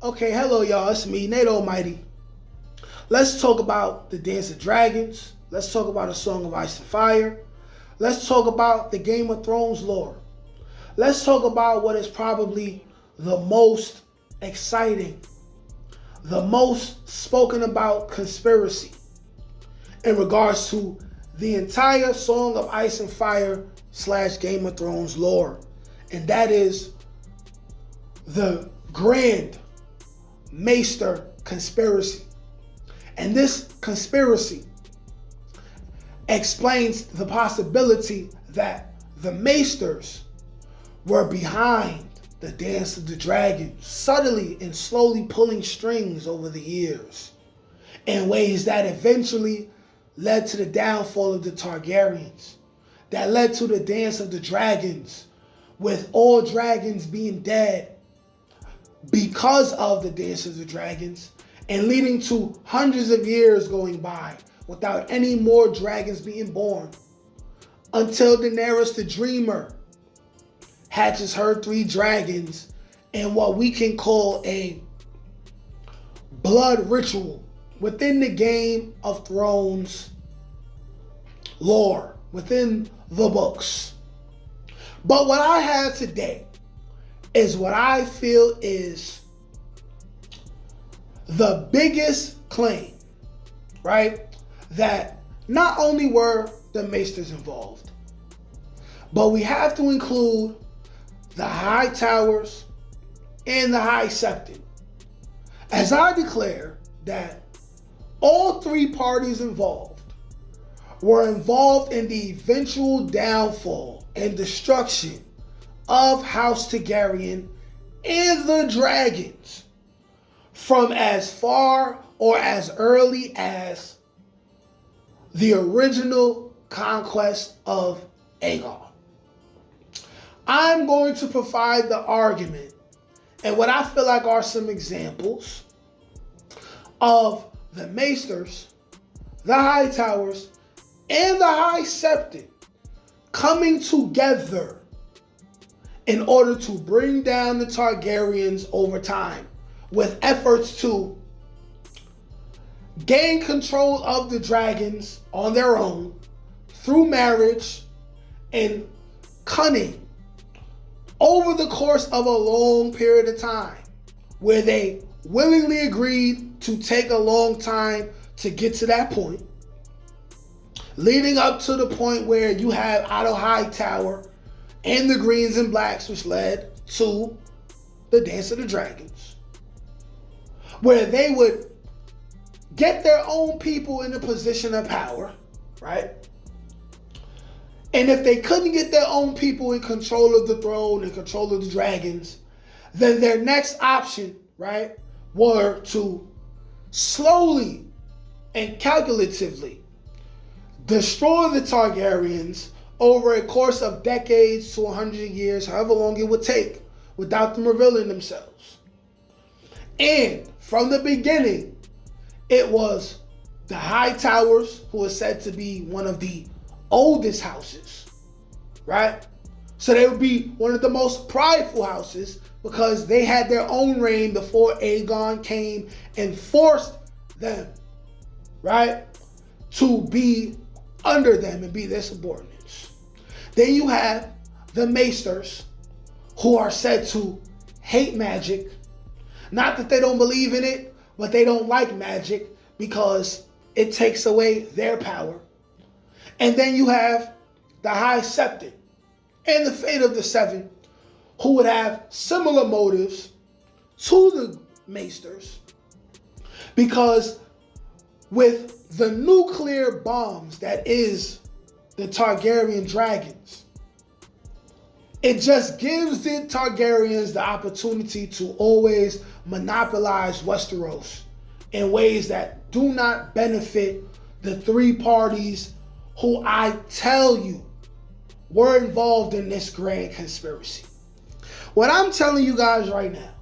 Okay, hello y'all, it's me, Nate Almighty. Let's talk about the Dance of Dragons. Let's talk about A Song of Ice and Fire. Let's talk about the Game of Thrones lore. Let's talk about what is probably the most exciting, the most spoken about conspiracy in regards to the entire Song of Ice and Fire / Game of Thrones lore. And that is the Grand Maester conspiracy. And this conspiracy explains the possibility that the Maesters were behind the Dance of the Dragon, subtly and slowly pulling strings over the years in ways that eventually led to the downfall of the Targaryens, that led to the Dance of the Dragons, with all dragons being dead because of the Dance of the Dragons, and leading to hundreds of years going by without any more dragons being born, until Daenerys the Dreamer hatches her 3 dragons in what we can call a blood ritual within the Game of Thrones lore, within the books. But what I have today is what I feel is the biggest claim, right? That not only were the Maesters involved, but we have to include the HighTowers and the Septon, as I declare that all 3 parties involved were involved in the eventual downfall and destruction of House Targaryen and the dragons from as far or as early as the original conquest of Aegon. I'm going to provide the argument and what I feel like are some examples of the Maesters, the HighTowers, and the Septon coming together in order to bring down the Targaryens over time, with efforts to gain control of the dragons on their own through marriage and cunning over the course of a long period of time, where they willingly agreed to take a long time to get to that point, leading up to the point where you have Otto Hightower and the Greens and Blacks, which led to the Dance of the Dragons, where they would get their own people in a position of power, right? And if they couldn't get their own people in control of the throne and control of the dragons, then their next option, right, were to slowly and calculatively destroy the Targaryens over a course of decades to 100 years, however long it would take, without them revealing themselves. And from the beginning, it was the HighTowers, who is said to be one of the oldest houses, right? So they would be one of the most prideful houses because they had their own reign before Aegon came and forced them, right, to be under them and be their subordinates. Then you have the Maesters, who are said to hate magic. Not that they don't believe in it, but they don't like magic because it takes away their power. And then you have the Septon and the Fate of the Seven, who would have similar motives to the Maesters, because with the nuclear bombs that is the Targaryen dragons, it just gives the Targaryens the opportunity to always monopolize Westeros in ways that do not benefit the 3 parties who I tell you were involved in this grand conspiracy. What I'm telling you guys right now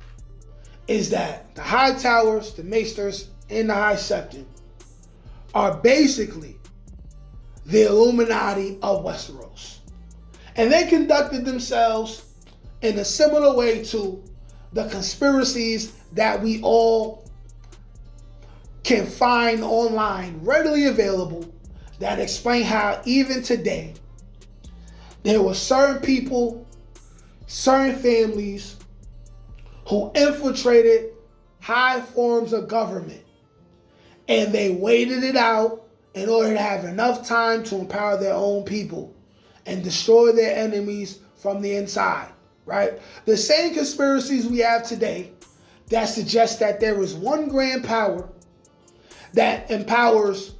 is that the HighTowers, the Maesters, and the Septon are basically the Illuminati of Westeros. And they conducted themselves in a similar way to the conspiracies that we all can find online, readily available, that explain how even today, there were certain people, certain families who infiltrated high forms of government, and they waited it out in order to have enough time to empower their own people and destroy their enemies from the inside, right? The same conspiracies we have today that suggest that there is one grand power that empowers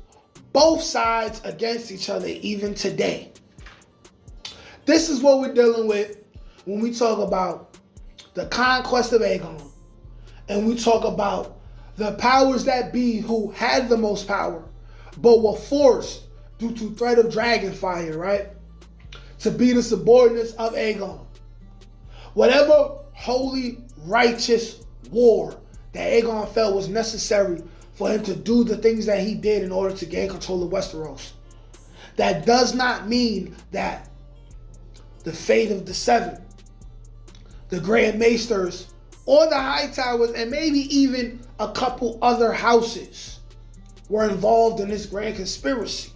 both sides against each other even today. This is what we're dealing with when we talk about the conquest of Aegon, and we talk about the powers that be who had the most power but were forced due to threat of dragon fire, right, to be the subordinates of Aegon. Whatever holy, righteous war that Aegon felt was necessary for him to do the things that he did in order to gain control of Westeros. That does not mean that the fate of the Seven, the Grand Maesters, or the HighTowers, and maybe even a couple other houses were involved in this grand conspiracy.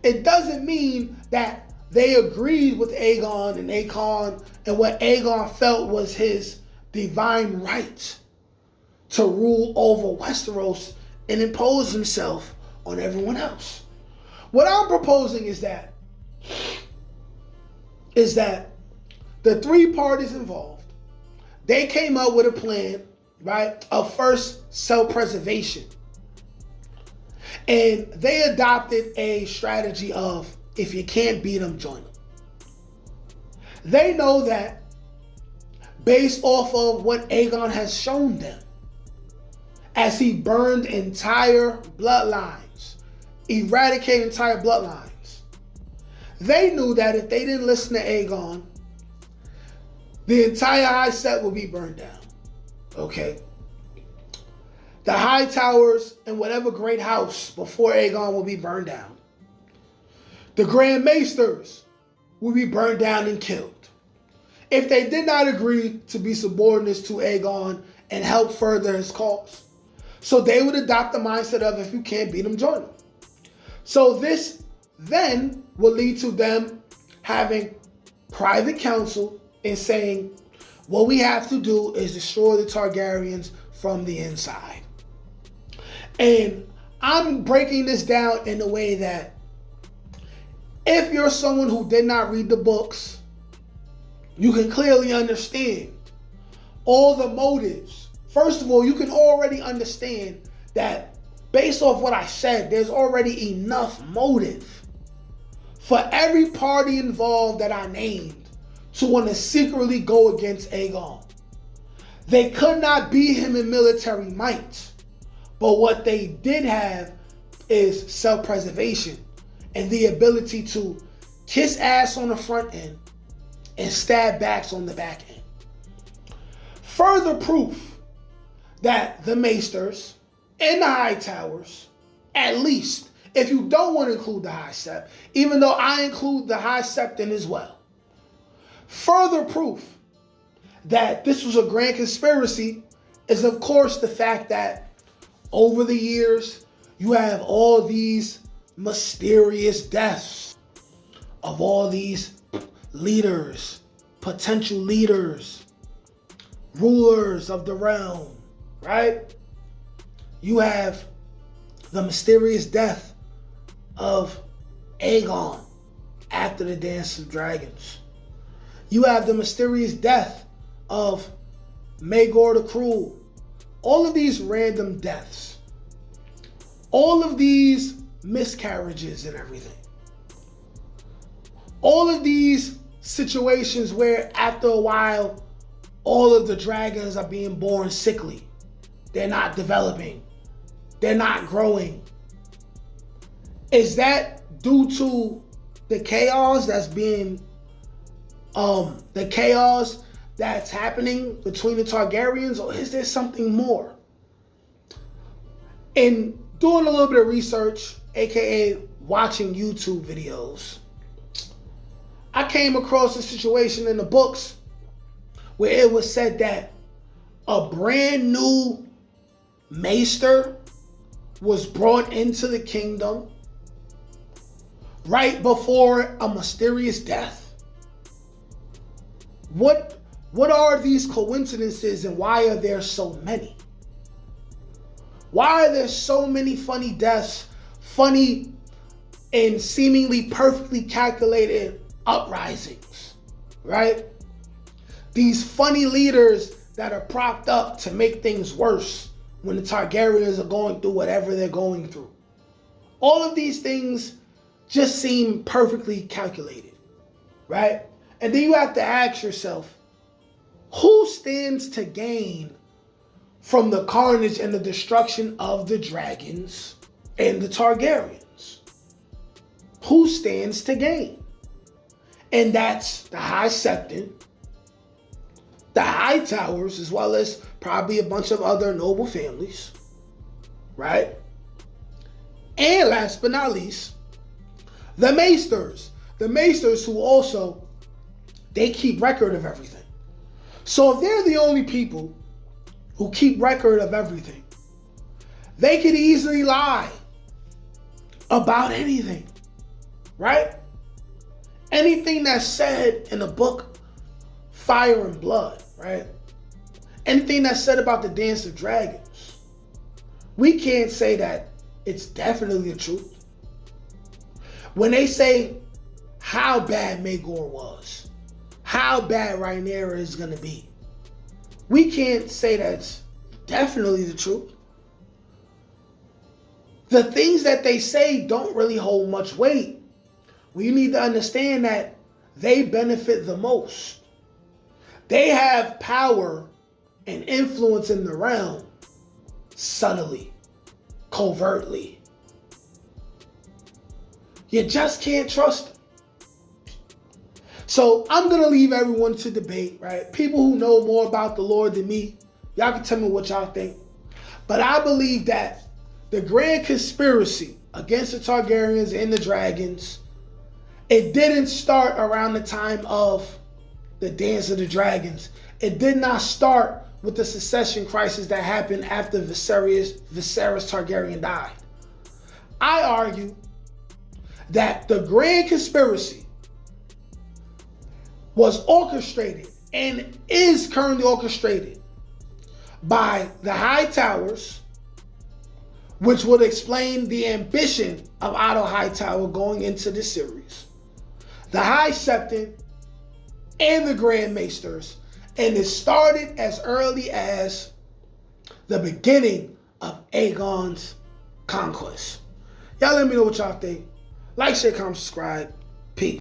It doesn't mean that they agreed with Aegon and what Aegon felt was his divine right to rule over Westeros and impose himself on everyone else. What I'm proposing is that the three parties involved, they came up with a plan, right, of first self-preservation. And they adopted a strategy of, if you can't beat them, join them. They know that based off of what Aegon has shown them, as he burned entire bloodlines, eradicated entire bloodlines, they knew that if they didn't listen to Aegon, the entire High Sept would be burned down. Okay? The HighTowers and whatever great house before Aegon will be burned down. The Grand Maesters will be burned down and killed if they did not agree to be subordinates to Aegon and help further his cause. So they would adopt the mindset of, if you can't beat them, join them. So this then will lead to them having private counsel and saying, what we have to do is destroy the Targaryens from the inside. And I'm breaking this down in a way that if you're someone who did not read the books, you can clearly understand all the motives. First of all, you can already understand that based off what I said, there's already enough motive for every party involved that I named to want to secretly go against Aegon. They could not beat him in military might, but what they did have is self-preservation and the ability to kiss ass on the front end and stab backs on the back end. Further proof that the Maesters and the HighTowers, at least, if you don't want to include the High Sept, even though I include the High Septon as well, further proof that this was a grand conspiracy is, of course, the fact that over the years, you have all these mysterious deaths of all these leaders, potential leaders, rulers of the realm, right? You have the mysterious death of Aegon after the Dance of Dragons. You have the mysterious death of Maegor the Cruel. All of these random deaths, all of these miscarriages and everything, all of these situations where after a while, all of the dragons are being born sickly. They're not developing. They're not growing. Is that due to the chaos that's being, the chaos that's happening between the Targaryens, or is there something more? In doing a little bit of research, aka watching YouTube videos, I came across a situation in the books where it was said that a brand new Maester was brought into the kingdom right before a mysterious death? What are these coincidences, and why are there so many? Why are there so many funny deaths, funny and seemingly perfectly calculated uprisings, right? These funny leaders that are propped up to make things worse when the Targaryens are going through whatever they're going through. All of these things just seem perfectly calculated, right? And then you have to ask yourself, who stands to gain from the carnage and the destruction of the dragons and the Targaryens? Who stands to gain? And that's the High Septon, the HighTowers, as well as probably a bunch of other noble families, right? And last but not least, the Maesters. The Maesters who also, they keep record of everything. So if they're the only people who keep record of everything, they could easily lie about anything, right? Anything that's said in the book Fire and Blood, right? Anything that's said about the Dance of Dragons, we can't say that it's definitely the truth. When they say how bad Maegor was, how bad Rhaenyra is going to be, we can't say that's definitely the truth. The things that they say don't really hold much weight. We need to understand that they benefit the most. They have power and influence in the realm subtly, covertly. You just can't trust them. So I'm going to leave everyone to debate, right? People who know more about the Lord than me, y'all can tell me what y'all think. But I believe that the grand conspiracy against the Targaryens and the dragons, it didn't start around the time of the Dance of the Dragons. It did not start with the succession crisis that happened after Viserys Targaryen died. I argue that the grand conspiracy was orchestrated and is currently orchestrated by the HighTowers, which would explain the ambition of Otto Hightower going into the series, the High Septon, and the Grand Maesters, and it started as early as the beginning of Aegon's Conquest. Y'all let me know what y'all think. Like, share, comment, subscribe. Peace.